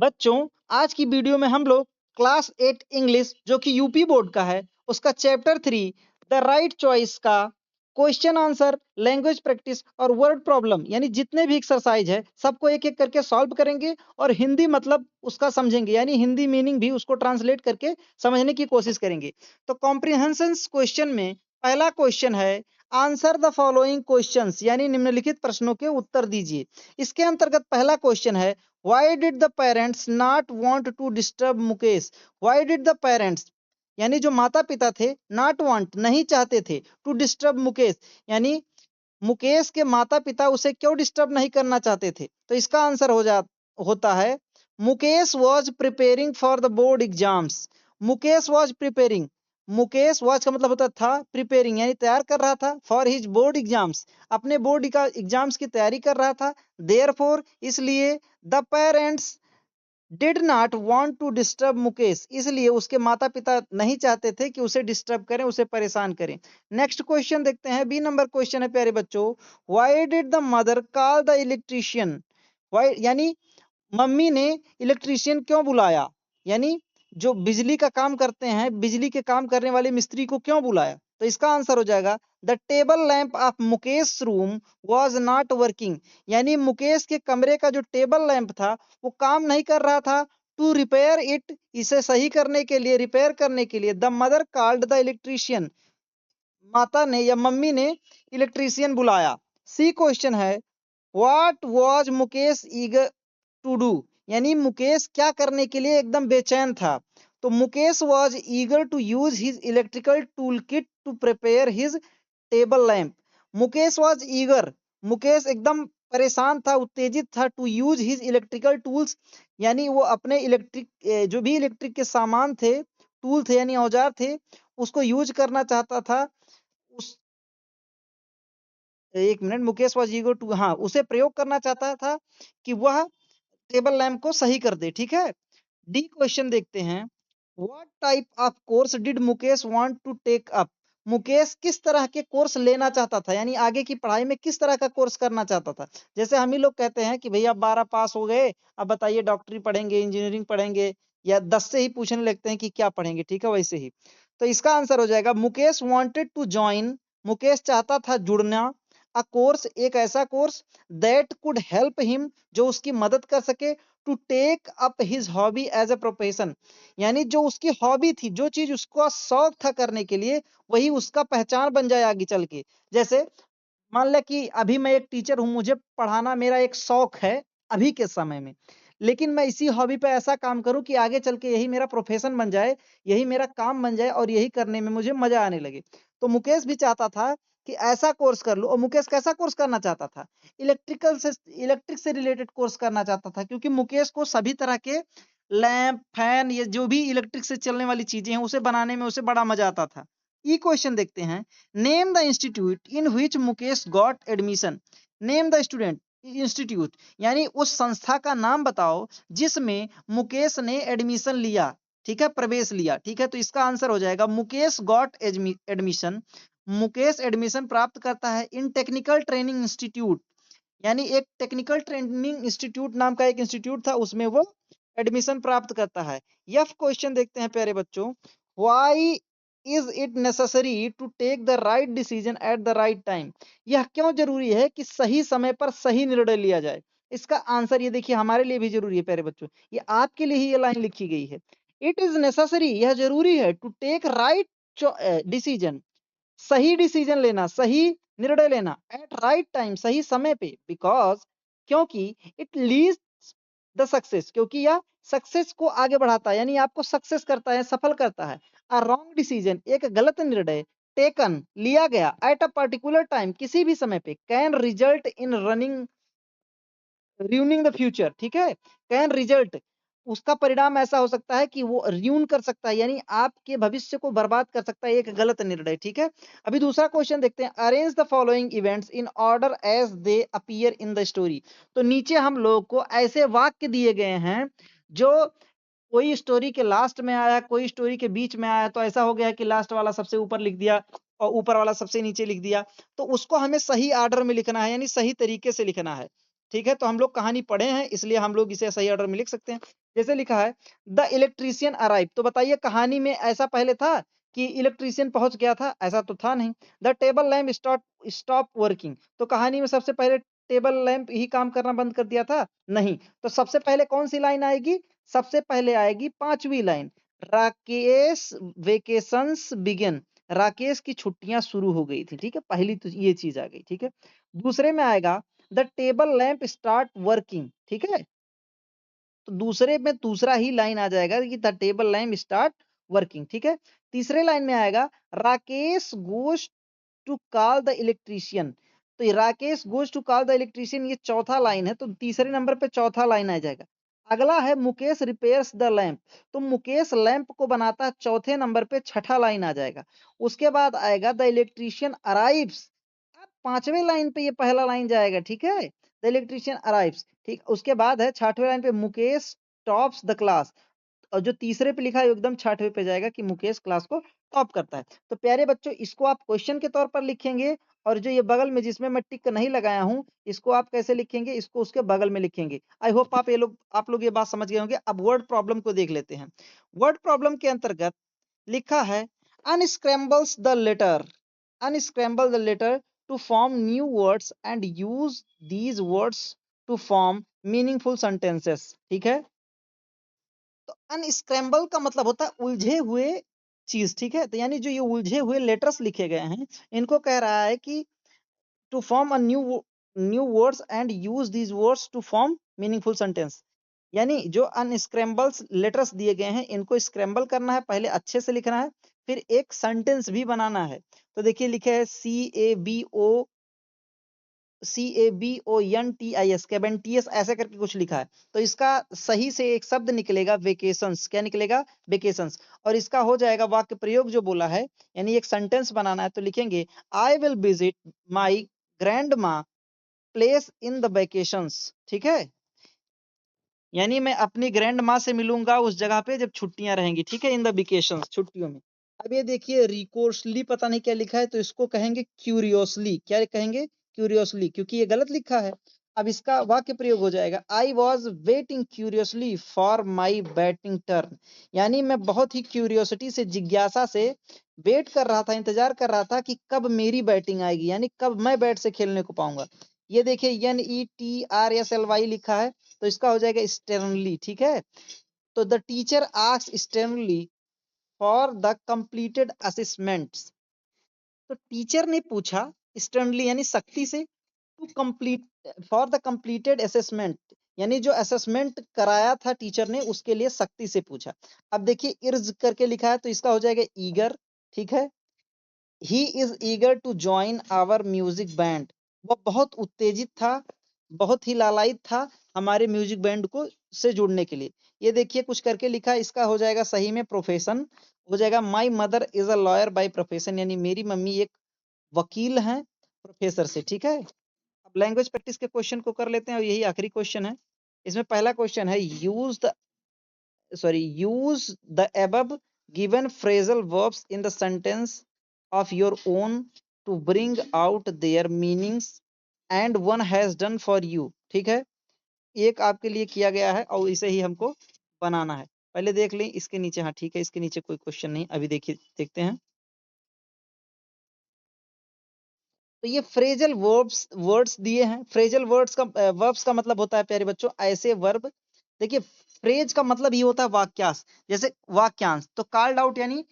बच्चों, आज की वीडियो में हम लोग क्लास 8 इंग्लिश जो कि यूपी बोर्ड का है उसका चैप्टर 3 द राइट चॉइस का क्वेश्चन आंसर, लैंग्वेज प्रैक्टिस और वर्ड प्रॉब्लम यानी जितने भी एक्सरसाइज है सबको एक एक करके सॉल्व करेंगे और हिंदी मतलब उसका समझेंगे यानी हिंदी मीनिंग भी उसको ट्रांसलेट करके समझने की कोशिश करेंगे। तो कॉम्प्रिहेंशन क्वेश्चन में पहला क्वेश्चन है आंसर द फॉलोइंग क्वेश्चंस यानी निम्नलिखित प्रश्नों के उत्तर दीजिए। इसके अंतर्गत पहला क्वेश्चन है Why did the parents not want to disturb Mukesh? Why did the parents यानी जो माता पिता थे not want नहीं चाहते थे to disturb मुकेश यानी मुकेश के माता पिता उसे क्यों डिस्टर्ब नहीं करना चाहते थे? तो इसका आंसर होता है Mukesh was preparing for the board exams. Mukesh was preparing, Mukesh was का मतलब होता था प्रिपेयरिंग यानी तैयार कर रहा था फॉर हिज बोर्ड एग्जाम्स, अपने बोर्ड का एग्जाम्स की तैयारी कर रहा था। देयरफॉर इसलिए the parents did not want to disturb Mukesh, इसलिए उसके माता पिता नहीं चाहते थे कि उसे डिस्टर्ब करें, उसे परेशान करें। नेक्स्ट क्वेश्चन देखते हैं, बी नंबर क्वेश्चन है प्यारे बच्चों, why did the mother call the electrician? Why यानी मम्मी ने इलेक्ट्रिशियन क्यों बुलाया, यानी जो बिजली का काम करते हैं, बिजली के काम करने वाले मिस्त्री को क्यों बुलाया? तो इसका आंसर हो जाएगा the table lamp of Mukesh room was not working, यानी मुकेश के कमरे का जो टेबल लैंप था वो काम नहीं कर रहा था। टू रिपेयर इट, इसे सही करने के लिए, रिपेयर करने के लिए the mother called the electrician, माता ने या मम्मी ने इलेक्ट्रिशियन बुलाया। सी क्वेश्चन है what was Mukesh eager to do, यानी मुकेश क्या करने के लिए एकदम बेचैन था? तो Mukesh was eager to use his electrical tool kit to prepare his table lamp. Mukesh was eager, Mukesh एकदम परेशान था, उत्तेजित था, to use his electrical tools, यानी वो अपने इलेक्ट्रिक जो भी इलेक्ट्रिक के सामान थे, टूल थे यानी औजार थे, उसको यूज करना चाहता था। उस एक minute, Mukesh was eager to, हाँ उसे प्रयोग करना चाहता था कि वह टेबल लैंप को सही कर दे। ठीक है, डी क्वेश्चन देखते हैं, what type of course did Mukesh want to take up? Mukesh किस तरह के कोर्स लेना चाहता था, यानी आगे की पढ़ाई में किस तरह का कोर्स करना चाहता था? जैसे हम ही लोग कहते हैं कि भैया 12 पास हो गए, अब बताइए डॉक्टरी पढ़ेंगे, इंजीनियरिंग पढ़ेंगे, या 10 से ही पूछने लगते हैं कि क्या पढ़ेंगे। ठीक है, वैसे ही तो इसका आंसर हो जाएगा Mukesh wanted to join, Mukesh चाहता था जुड़ना, अ कोर्स एक ऐसा course that could help him जो उसकी मदद कर सके, to take up his hobby as a profession, यानी जो उसकी हॉबी थी, जो चीज उसका शौक था करने के लिए, वही उसका पहचान बन जाए आगे चल के। जैसे मान ले कि अभी मैं एक टीचर हूँ, मुझे पढ़ाना मेरा एक शौक है अभी के समय में, लेकिन मैं इसी हॉबी पे ऐसा काम करूँ कि आगे चल के यही मेरा प्रोफेशन बन जाए, यही मेरा काम बन जाए और यही करने में मुझे मजा आने लगे। तो मुकेश भी चाहता था कि ऐसा कोर्स कर लो, और मुकेश कैसा कोर्स करना चाहता था? इलेक्ट्रिक से रिलेटेड कोर्स करना चाहता था, क्योंकि मुकेश को सभी तरह के लैंप, फैन, ये जो भी इलेक्ट्रिक से चलने वाली चीजें हैं उसे बनाने में उसे बड़ा मजा आता था। ई क्वेश्चन देखते हैं, name the institute in which Mukesh got admission. Name the student institute, यानी उस संस्था का नाम बताओ जिसमें मुकेश ने एडमिशन लिया। ठीक है, प्रवेश लिया। ठीक है, तो इसका आंसर हो जाएगा Mukesh got admission, Mukesh admission प्राप्त करता है इन टेक्निकल ट्रेनिंग इंस्टीट्यूट, यानी एक टेक्निकल ट्रेनिंग इंस्टीट्यूट नाम का एक इंस्टीट्यूट था, उसमें वो एडमिशन प्राप्त करता है। यह क्वेश्चन देखते हैं प्यारे बच्चों, why is it necessary to take the right decision at the right time? यह क्यों जरूरी है कि सही समय पर सही निर्णय लिया जाए? इसका आंसर ये देखिए, हमारे लिए भी जरूरी है प्यारे बच्चों, ये आपके लिए ही ये लाइन लिखी गई है। इट इज नेसेसरी, यह जरूरी है, टू टेक राइट डिसीजन, सही डिसीजन लेना, सही निर्णय लेना, एट राइट टाइम, सही समय पे, बिकॉज क्योंकि इट लीड्स द सक्सेस, क्योंकि यह सक्सेस को आगे बढ़ाता है, यानी आपको सक्सेस करता है, सफल करता है। अ रॉन्ग डिसीजन, एक गलत निर्णय, टेकन लिया गया एट अ पर्टिकुलर टाइम, किसी भी समय पे, can result in running ruining the future. ठीक है, कैन रिजल्ट, उसका परिणाम ऐसा हो सकता है कि वो र्यून कर सकता है, यानी आपके भविष्य को बर्बाद कर सकता है एक गलत निर्णय। ठीक है, अभी दूसरा क्वेश्चन देखते हैं, arrange the following events in order as they appear in the story. तो नीचे हम लोग को ऐसे वाक्य दिए गए हैं जो कोई स्टोरी के लास्ट में आया, कोई स्टोरी के बीच में आया, तो ऐसा हो गया कि लास्ट वाला सबसे ऊपर लिख दिया और ऊपर वाला सबसे नीचे लिख दिया। तो उसको हमें सही ऑर्डर में लिखना है, यानी सही तरीके से लिखना है। ठीक है, तो हम लोग कहानी पढ़े हैं इसलिए हम लोग इसे सही ऑर्डर में लिख सकते हैं। जैसे लिखा है द इलेक्ट्रीशियन अराइव, तो बताइए कहानी में ऐसा पहले था कि इलेक्ट्रीशियन पहुंच गया था? ऐसा तो था नहीं। The table lamp stop working, तो कहानी में सबसे पहले टेबल लैंप ही काम करना बंद कर दिया था? नहीं। तो सबसे पहले कौन सी लाइन आएगी? सबसे पहले आएगी 5वीं line, Rakesh vacations begin, Rakesh की छुट्टियां शुरू हो गई थी। ठीक है, पहली तो ये चीज आ गई। ठीक है, दूसरे में आएगा the table lamp start working. ठीक है, तो दूसरे में दूसरा ही लाइन आ जाएगा कि the table lamp start working. ठीक है, तीसरे लाइन में आएगा Rakesh goes to call the electrician, तो ये Rakesh goes to call the electrician ये चौथा लाइन है, तो तीसरे नंबर पे चौथा लाइन आ जाएगा। अगला है मुकेश रिपेयर्स द लैंप, तो मुकेश लैंप को बनाता है, चौथे नंबर पे छठा लाइन आ जाएगा। उसके बाद आएगा द इलेक्ट्रीशियन अराइव्स, अब 5वें लाइन पे ये पहला लाइन जाएगा। ठीक है, द इलेक्ट्रीशियन अराइव्स। ठीक, उसके बाद है 6वें लाइन पे मुकेश टॉप्स द क्लास, और जो तीसरे पे लिखा है एकदम 6वें पे जाएगा कि मुकेश क्लास को टॉप करता है। तो प्यारे बच्चों, इसको आप क्वेश्चन के तौर पर लिखेंगे, और जो ये बगल में जिसमें मैं टिक नहीं लगाया हूं, इसको आप कैसे लिखेंगे? इसको उसके बगल में लिखेंगे। आई होप आप लोग ये बात समझ गए होंगे। अब वर्ड प्रॉब्लम को देख लेते हैं। वर्ड प्रॉब्लम के अंतर्गत लिखा है unscrambles the letter, unscramble the letter to form new words and use these words to form meaningful sentences. ठीक है, तो अनस्क्रैम्बल का मतलब होता है उलझे हुए चीज। ठीक है, तो यानी जो ये उलझे हुए लेटर्स लिखे गए हैं, इनको कह रहा है कि to form a new words and use these words to form meaningful sentence. यानी जो अनस्क्रैम्बल्स लेटर्स दिए गए हैं, इनको स्क्रैम्बल करना है, पहले अच्छे से लिखना है, फिर एक सेंटेंस भी बनाना है। तो देखिए लिखे है CABONTIS, कैबेंटियस, ऐसे करके कुछ लिखा है। तो इसका सही से एक शब्द निकलेगा वेकेशंस। क्या निकलेगा? वेकेशंस। और इसका हो जाएगा वाक्य प्रयोग जो बोला है, यानी एक सेंटेंस बनाना है, तो लिखेंगे I will visit my grand मा प्लेस इन द वेकेशंस। ठीक है, यानी मैं अपनी ग्रैंड माँ से मिलूंगा उस जगह पे जब छुट्टियां रहेंगी। ठीक है, इन द वेकेशंस, छुट्टियों में। अब ये देखिए रिकोर्सली पता नहीं क्या लिखा है, तो इसको कहेंगे क्यूरियोसली। क्या कहेंगे? क्यूरियोसली, क्योंकि ये गलत लिखा है। अब इसका वाक्य प्रयोग हो जाएगा I was waiting curiously for my batting turn, यानी मैं बहुत ही क्यूरियोसिटी से, जिज्ञासा से वेट कर रहा था, इंतजार कर रहा था कि कब मेरी बैटिंग आएगी, यानी कब मैं बैट से खेलने को पाऊंगा। ये देखिए NETRSLY लिखा है, तो इसका हो जाएगा स्टर्नली। ठीक है, तो the teacher asked sternly for the completed assessments, तो टीचर ने पूछा स्टर्नली यानी सख्ती से, to complete for the completed assessment, यानी जो असेसमेंट कराया था टीचर ने उसके लिए सख्ती से पूछा। अब देखिए इर्ज करके लिखा है, तो इसका हो जाएगा ईगर। ठीक है, he is eager to join our music band, वह बहुत उत्तेजित था, बहुत ही लालायित था हमारे म्यूजिक बैंड को से जुड़ने के लिए। ये देखिए कुछ करके लिखा है, इसका हो जाएगा सही में प्रोफेशन, हो जाएगा my mother is a lawyer by profession, यानी मेरी मम्मी एक वकील हैं प्रोफेसर से। ठीक है, अब लैंग्वेज प्रैक्टिस के क्वेश्चन को कर लेते हैं, और यही आखिरी क्वेश्चन है। इसमें पहला क्वेश्चन है use the above given phrasal verbs in the sentence of your own to bring out their meanings and one has done for you। ठीक है, एक आपके लिए किया गया है और इसे ही हमको बनाना है। पहले देख लें इसके नीचे। हाँ ठीक है, इसके नीचे कोई क्वेश्चन नहीं, अभी देखिए देखते हैं। तो ये फ्रेजल वर्ड्स दिए हैं। फ्रेजल वर्ब्स का मतलब होता है प्यारे बच्चों ऐसे वर्ब। देखिए फ्रेज का मतलब ये होता है वाक्यांश, जैसे वाक्यांश। तो कॉल्ड आउट यानी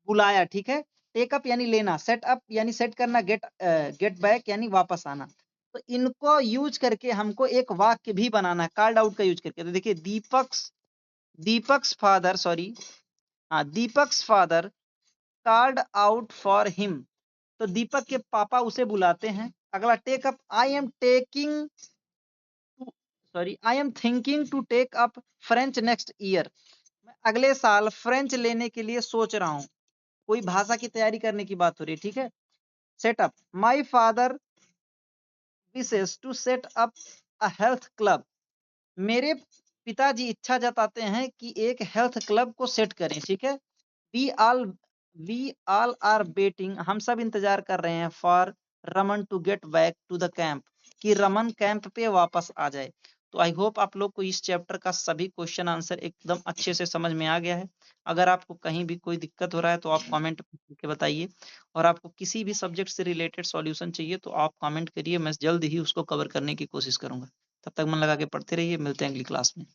बुलाया। ठीक है, टेक अप यानी लेना, सेट अप यानी सेट करना, गेट बैक यानी वापस आना। तो इनको यूज करके हमको एक वाक्य भी बनाना है कॉल्ड आउट का यूज करके। तो देखिए दीपक्स फादर, सॉरी, हाँ, Deepak's father called out for him, तो दीपक के पापा उसे बुलाते हैं। अगला take up, I am thinking to take up French next year, मैं अगले साल फ्रेंच लेने के लिए सोच रहा हूँ। कोई भाषा की तैयारी करने की बात हो रही है। ठीक है, setup, my father wishes to set up a health club, मेरे पिताजी इच्छा जताते हैं कि एक हेल्थ क्लब को सेट करें। ठीक है, we all we all are waiting, हम सब इंतजार कर रहे हैं, for Raman to get back to the camp, कि रमन कैंप पे वापस आ जाए। तो आई होप आप लोग को इस चैप्टर का सभी क्वेश्चन आंसर एकदम अच्छे से समझ में आ गया है। अगर आपको कहीं भी कोई दिक्कत हो रहा है तो आप कमेंट करके बताइए, और आपको किसी भी सब्जेक्ट से रिलेटेड सॉल्यूशन चाहिए तो आप कमेंट करिए, मैं जल्द ही उसको कवर करने की कोशिश करूंगा। तब तक मन लगा के पढ़ते रहिए, मिलते हैं अगली क्लास में।